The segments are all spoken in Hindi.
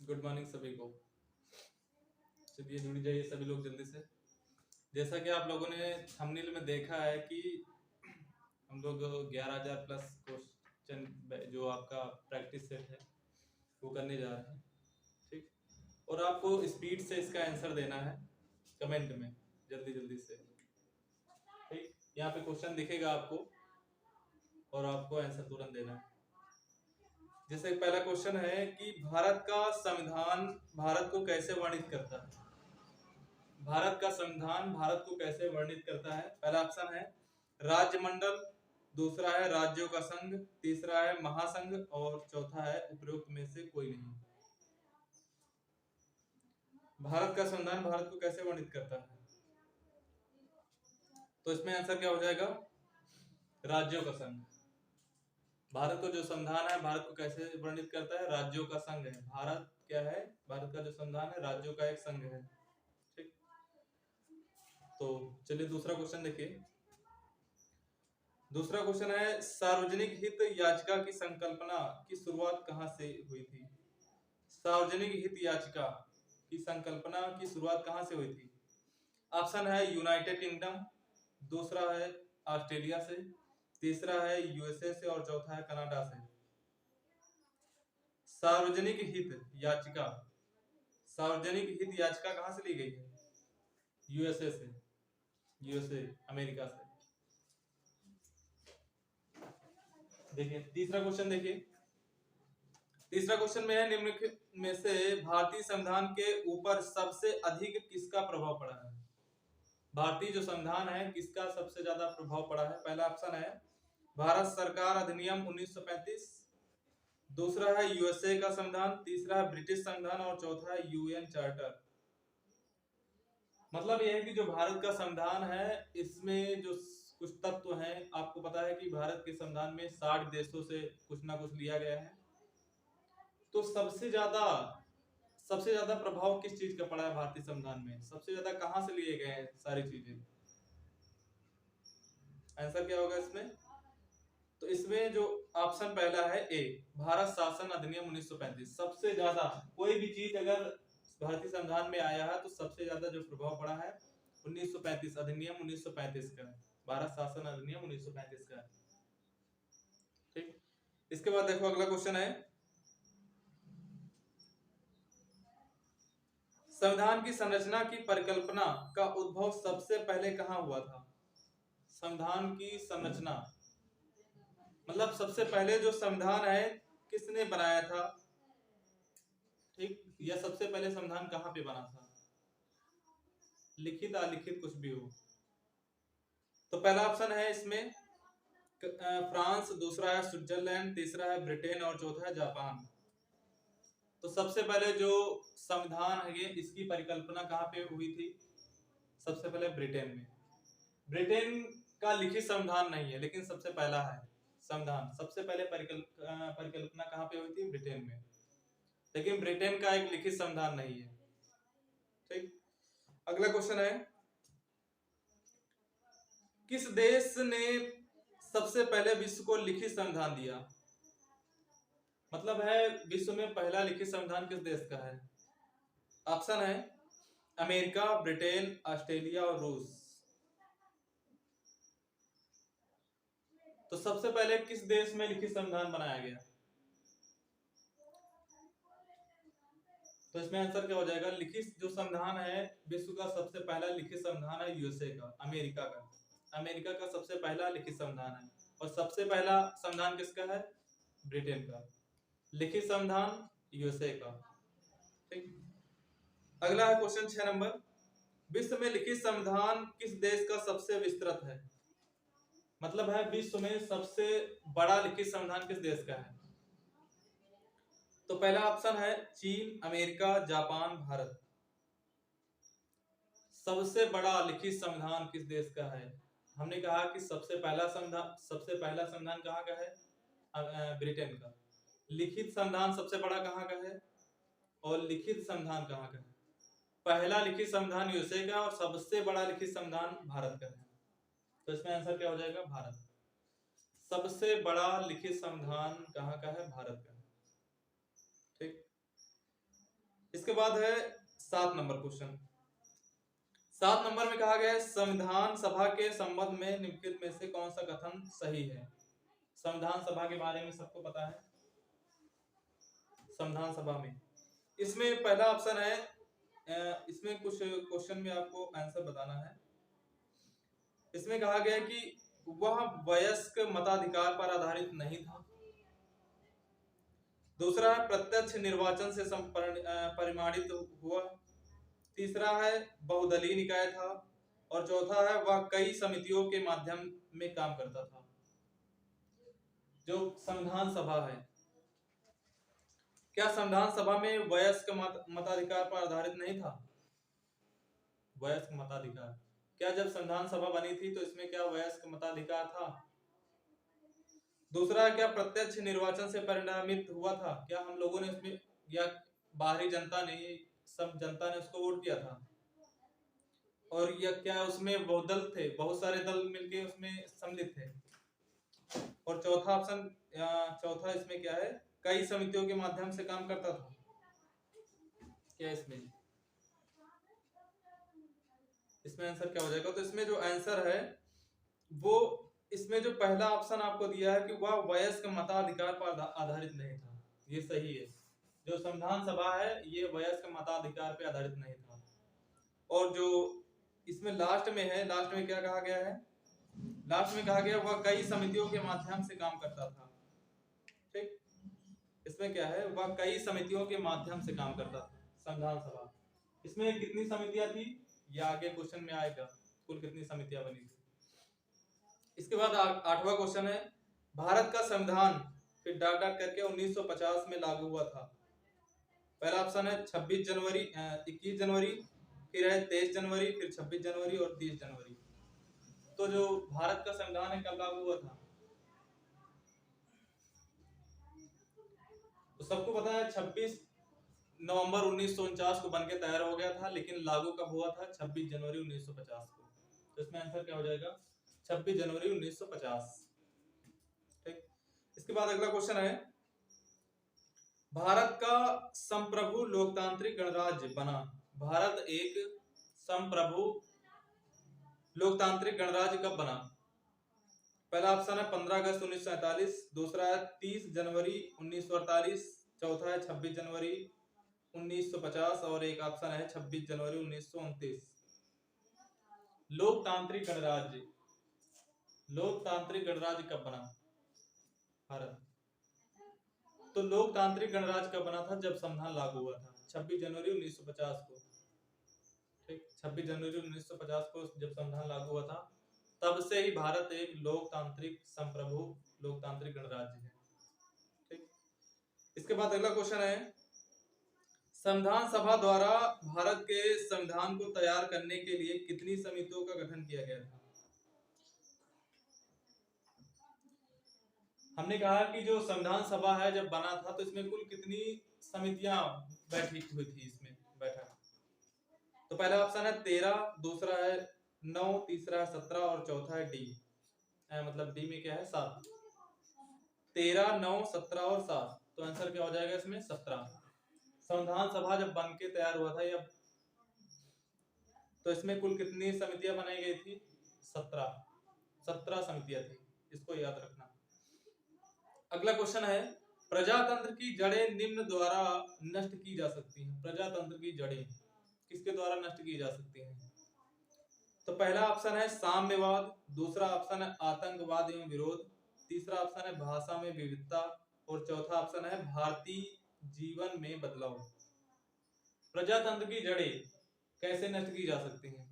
गुड मॉर्निंग सभी को। चलिए जुड़ जाइए सभी लोग जल्दी से। जैसा कि आप लोगों ने थंबनेल में देखा है कि हम लोग 11,000 प्लस क्वेश्चन जो आपका प्रैक्टिस सेट है वो करने जा रहे हैं। ठीक, और आपको स्पीड से इसका आंसर देना है कमेंट में जल्दी जल्दी से। ठीक, यहाँ पे क्वेश्चन दिखेगा आपको और आपको आंसर तुरंत देना है। जैसे पहला क्वेश्चन है कि भारत का संविधान भारत को कैसे वर्णित करता है। भारत का संविधान भारत को कैसे वर्णित करता है। पहला ऑप्शन है राज्यमंडल, दूसरा है राज्यों का संघ, तीसरा है महासंघ और चौथा है उपरोक्त में से कोई नहीं। भारत का संविधान भारत को कैसे वर्णित करता है, तो इसमें आंसर क्या हो जाएगा, राज्यों का संघ। भारत का जो संविधान है भारत को कैसे वर्णित करता है, राज्यों का संघ है। भारत क्या है, भारत का जो संविधान है राज्यों का एक संघ है। ठीक, तो चलिए दूसरा क्वेश्चन देखिए। दूसरा क्वेश्चन है सार्वजनिक हित याचिका की संकल्पना की शुरुआत कहां से हुई थी। सार्वजनिक हित याचिका की संकल्पना की शुरुआत कहां से हुई थी। ऑप्शन है यूनाइटेड किंगडम, दूसरा है ऑस्ट्रेलिया से, तीसरा है यूएसए से और चौथा है कनाडा से। सार्वजनिक हित याचिका, सार्वजनिक हित याचिका कहां से ली गई है, यूएसए से, यूएसए अमेरिका से। देखिए तीसरा क्वेश्चन देखिए। तीसरा क्वेश्चन में है निम्नलिखित में से भारतीय संविधान के ऊपर सबसे अधिक किसका प्रभाव पड़ा है। भारतीय जो संविधान है किसका सबसे ज्यादा प्रभाव पड़ा है। पहला ऑप्शन है भारत सरकार अधिनियम 1935, दूसरा है यूएसए का संविधान, तीसरा है ब्रिटिश संविधान और चौथा है यूएन चार्टर। मतलब यह है कि जो भारत का संविधान है इसमें जो कुछ तत्व हैं, आपको पता है कि भारत के संविधान में 60 देशों से कुछ ना कुछ लिया गया है। तो सबसे ज्यादा प्रभाव किस चीज का पड़ा है भारतीय संविधान में, सबसे ज्यादा कहां से लिए गए हैं सारी चीजें। आंसर क्या होगा इसमें, तो इसमें जो ऑप्शन पहला है ए, भारत शासन अधिनियम 1935। सबसे ज्यादा कोई भी चीज अगर भारतीय संविधान में आया है तो सबसे ज्यादा जो प्रभाव पड़ा है 1935 अधिनियम 1935 का, भारत शासन अधिनियम 1935 का। ठीक, इसके बाद देखो अगला क्वेश्चन है संविधान की संरचना की परिकल्पना का उद्भव सबसे पहले कहां हुआ था। संविधान की संरचना मतलब सबसे पहले जो संविधान है किसने बनाया था। ठीक, यह सबसे पहले संविधान कहां पे बना था, लिखित अलिखित कुछ भी हो। तो पहला ऑप्शन है इसमें फ्रांस, दूसरा है स्विट्जरलैंड, तीसरा है ब्रिटेन और चौथा है जापान। तो सबसे पहले जो संविधान है इसकी परिकल्पना कहां पे हुई थी, सबसे पहले ब्रिटेन में। ब्रिटेन का लिखित संविधान नहीं है लेकिन सबसे पहला है संविधान, सबसे पहले परिकल्पना कहां पे हुई थी, ब्रिटेन में। लेकिन ब्रिटेन का एक लिखित संविधान नहीं है। ठीक, अगला क्वेश्चन है किस देश ने सबसे पहले विश्व को लिखित संविधान दिया। मतलब है विश्व में पहला लिखित संविधान किस देश का है। ऑप्शन है अमेरिका, ब्रिटेन, ऑस्ट्रेलिया और रूस। तो सबसे पहले किस देश में लिखित संविधान बनाया गया, तो इसमें आंसर क्या हो जाएगा, लिखित जो संविधान है विश्व का सबसे पहला लिखित संविधान है यूएसए का, अमेरिका का। अमेरिका का सबसे पहला लिखित संविधान है और सबसे पहला संविधान किसका है, ब्रिटेन का। लिखित संविधान यूएसए का। ठीक, अगला है क्वेश्चन 6 नंबर, विश्व में लिखित संविधान किस देश का सबसे विस्तृत है। मतलब है विश्व में सबसे बड़ा लिखित संविधान किस देश का है। तो पहला ऑप्शन है चीन, अमेरिका, जापान, भारत। सबसे बड़ा लिखित संविधान किस देश का है। हमने कहा कि सबसे पहला संविधान कहाँ का है, ब्रिटेन का। लिखित संविधान सबसे बड़ा कहाँ का है और लिखित संविधान कहाँ का है। पहला लिखित संविधान यूएसए का और सबसे बड़ा लिखित संविधान भारत का है। तो इसमें आंसर क्या हो जाएगा, भारत। सबसे बड़ा लिखित संविधान कहाँ का है, भारत का। ठीक, इसके बाद है 7 नंबर क्वेश्चन। 7 नंबर में कहा गया है संविधान सभा के संबंध में निम्नलिखित में से कौन सा कथन सही है। संविधान सभा के बारे में सबको पता है। संविधान सभा में इसमें पहला ऑप्शन है, इसमें कुछ क्वेश्चन में आपको आंसर बताना है। इसमें कहा गया है कि वह वयस्क मताधिकार पर आधारित नहीं था। दूसरा है प्रत्यक्ष निर्वाचन से परिमाणित हुआ। तीसरा है बहुदलीय निकाय था। और चौथा है वह कई समितियों के माध्यम में काम करता था। जो संविधान सभा है, क्या संविधान सभा में वयस्क मताधिकार पर आधारित नहीं था? वयस्क मताधिकार, क्या जब संविधान सभा बनी थी तो इसमें क्या वयस्क मताधिकार था? दूसरा, क्या प्रत्यक्ष निर्वाचन से परिणामित हुआ था? क्या हम लोगों ने इसमें या बाहरी जनता ने, सब जनता ने उसको वोट किया था? और या क्या उसमें बहुदल थे, बहुत सारे दल मिलके उसमें सम्मिलित थे? और चौथा ऑप्शन, चौथा इसमें क्या है, कई समितियों के माध्यम से काम करता था। क्या इसमें आंसर क्या हो जाएगा? तो इसमें जो आंसर है वो, इसमें जो पहला ऑप्शन आपको दिया है कि वह वयस्क मताधिकार पर आधारित नहीं था, ये सही है। जो संविधान सभा है ये वयस्क मताधिकार पे आधारित नहीं था। और जो इसमें लास्ट में है, लास्ट में क्या कहा गया है? लास्ट में कहा गया वह कई समितियों के माध्यम से काम करता था। ठीक, इसमें क्या है, वह कई समितियों के माध्यम से काम करता था संविधान सभा। इसमें कितनी समितियां थी ये आगे क्वेश्चन में आएगा, कुल कितनी समितियां बनी थी। इसके बाद 8वां क्वेश्चन है, भारत का संविधान फिर डाट डाट करके 1950 में लागू हुआ था। पहला ऑप्शन है 26 जनवरी, 21 जनवरी, फिर है 23 जनवरी, फिर 26 जनवरी और 30 जनवरी। तो जो भारत का संविधान है कब लागू हुआ था? तो सबको पता है 26 नवंबर 1949 को बनके तैयार हो गया था, लेकिन लागू कब हुआ था? 26 जनवरी 1950 को। तो इसमें आंसर क्या हो जाएगा? 26 जनवरी 1950। ठीक, इसके बाद अगला क्वेश्चन है, भारत का संप्रभु लोकतांत्रिक गणराज्य बना। भारत एक संप्रभु लोकतांत्रिक गणराज्य कब बना? पहला ऑप्शन है 15 अगस्त 1947, दूसरा है 30 जनवरी 1948, चौथा है 26 जनवरी 1950 और एक ऑप्शन है 26 जनवरी 1929। लोकतांत्रिक गणराज्य, लोकतांत्रिक गणराज्य कब बना भारत? तो लोकतांत्रिक गणराज्य कब बना था? जब संविधान लागू हुआ था 26 जनवरी 1950 को। ठीक, 26 जनवरी 1950 को जब संविधान लागू हुआ था, तब से ही भारत एक लोकतांत्रिक संप्रभु लोकतांत्रिक गणराज्य है। ठीक, इसके बाद अगला क्वेश्चन है, संविधान सभा द्वारा भारत के संविधान को तैयार करने के लिए कितनी समितियों का गठन किया गया था? हमने कहा कि जो संविधान सभा है जब बना था तो इसमें कुल कितनी समितियां बैठी हुई थी इसमें बैठक? तो पहला ऑप्शन है 13, दूसरा है 9, तीसरा है 17 और चौथा है डी, मतलब डी में क्या है 7। 13, 9, 17 और 7, तो आंसर क्या हो जाएगा इसमें? 17। संविधान सभा जब बन के तैयार हुआ था या, तो इसमें कुल कितनी समितियां बनाई गई थी? 17 समितियां थी, इसको याद रखना। अगला क्वेश्चन है, प्रजातंत्र की जड़ें निम्न द्वारा नष्ट की जा सकती हैं। प्रजातंत्र की जड़ें किसके द्वारा नष्ट की जा सकती हैं? तो पहला ऑप्शन है साम्यवाद, दूसरा ऑप्शन है आतंकवाद एवं विरोध, तीसरा ऑप्शन है भाषा में विविधता और चौथा ऑप्शन है भारतीय जीवन में बदलाव। प्रजातंत्र की जड़ें कैसे नष्ट की जा सकती हैं?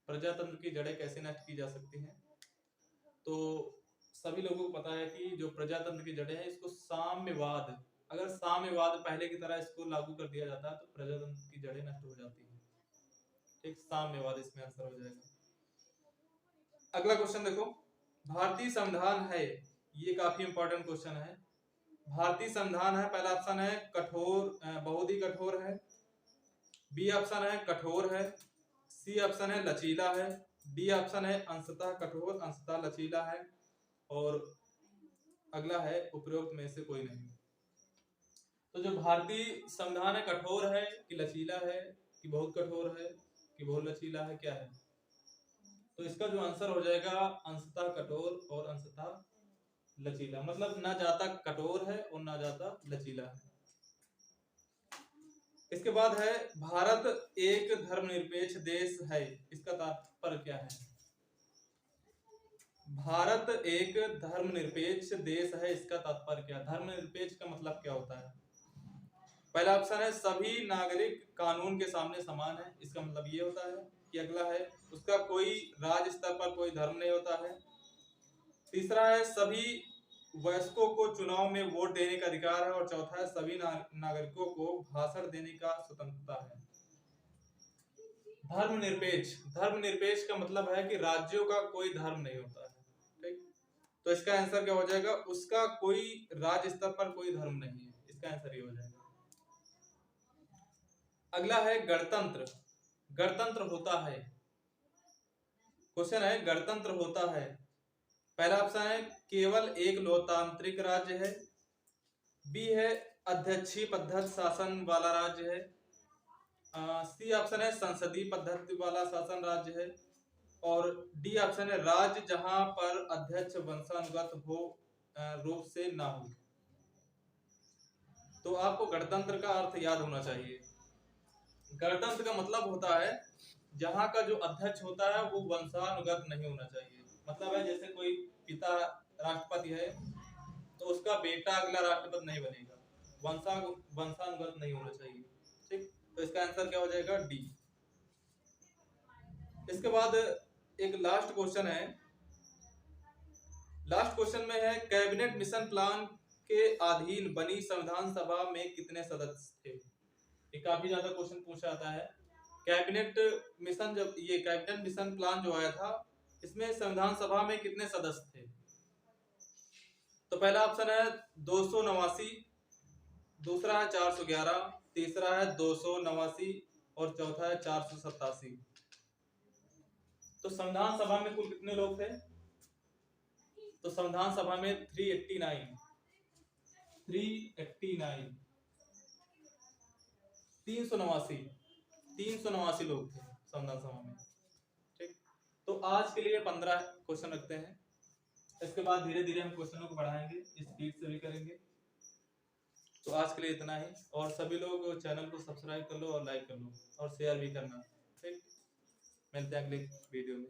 प्रजातंत्र की जड़ें कैसे नष्ट की जा सकती हैं? तो सभी लोगों को पता है कि जो प्रजातंत्र की जड़ें हैं, इसको साम्यवाद, अगर साम्यवाद पहले की तरह इसको लागू कर दिया जाता है तो प्रजातंत्र की जड़ें नष्ट हो जाती हैं। ठीक, साम्यवाद इसमें आंसर हो जाएगा। अगला क्वेश्चन देखो, भारतीय संविधान है, ये काफी इंपॉर्टेंट क्वेश्चन है। भारतीय संविधान है, पहला ऑप्शन है कठोर, बहुत ही कठोर है, बी ऑप्शन है कठोर है, सी ऑप्शन है लचीला है, डी ऑप्शन है अंशतः कठोर अंशतः लचीला है और अगला है उपरोक्त में से कोई नहीं। तो जो भारतीय संविधान है कठोर है कि लचीला है कि बहुत कठोर है कि बहुत लचीला है, क्या है? तो इसका जो आंसर हो जाएगा अंशतः कठोर और अंशतः लचीला, मतलब ना ज्यादा कठोर है और ना ज्यादा लचीला है। इसके बाद है भारत एक धर्मनिरपेक्ष देश है, इसका तात्पर्य क्या है? भारत एक धर्मनिरपेक्ष देश है, इसका तात्पर्य क्या? धर्मनिरपेक्ष का मतलब क्या होता है? पहला ऑप्शन है सभी नागरिक कानून के सामने समान है, इसका मतलब ये होता है कि अगला है उसका कोई राज्य स्तर पर कोई धर्म नहीं होता है। तीसरा है सभी वयस्कों को चुनाव में वोट देने का अधिकार है, और चौथा है सभी नागरिकों को भाषण देने का स्वतंत्रता है। धर्मनिरपेक्ष का मतलब है कि राज्यों का कोई धर्म नहीं होता है, ठीक? तो इसका आंसर क्या हो जाएगा? उसका कोई राज्य स्तर पर कोई धर्म नहीं है, इसका आंसर ये हो जाएगा। अगला है गणतंत्र। गणतंत्र होता है, क्वेश्चन है गणतंत्र होता है। पहला ऑप्शन है केवल एक लोकतांत्रिक राज्य है, बी है अध्यक्षीय पद्धति शासन वाला राज्य है, सी ऑप्शन है संसदीय पद्धति वाला शासन राज्य है, और डी ऑप्शन है राज्य जहां पर अध्यक्ष वंशानुगत हो रूप से ना हो। तो आपको गणतंत्र का अर्थ याद होना चाहिए। गणतंत्र का मतलब होता है जहां का जो अध्यक्ष होता है वो वंशानुगत नहीं होना चाहिए। मतलब है जैसे कोई पिता राष्ट्रपति है तो उसका बेटा अगला राष्ट्रपति नहीं बनेगा, वंशानुगत नहीं होना चाहिए, ठीक? तो इसका आंसर क्या हो जाएगा? डी। इसके बाद एक लास्ट क्वेश्चन है। लास्ट क्वेश्चन में है कैबिनेट मिशन प्लान के अधीन बनी संविधान सभा में कितने सदस्य थे? ये काफी ज्यादा क्वेश्चन पूछा जाता है। कैबिनेट मिशन प्लान जो आया था इसमें संविधान सभा में कितने सदस्य थे? तो पहला ऑप्शन है 289, दूसरा है 411, तीसरा है 289 और चौथा है 487। तो संविधान सभा में कुल कितने लोग थे? तो संविधान सभा में 389 389 लोग थे संविधान सभा में, ठीक? तो आज के लिए 15 क्वेश्चन रखते हैं, इसके बाद धीरे धीरे हम क्वेश्चनों को बढ़ाएंगे, स्पीड से भी करेंगे। तो आज के लिए इतना ही, और सभी लोग चैनल को सब्सक्राइब कर लो और लाइक कर लो और शेयर भी करना, ठीक? मिलते हैं अगले वीडियो में।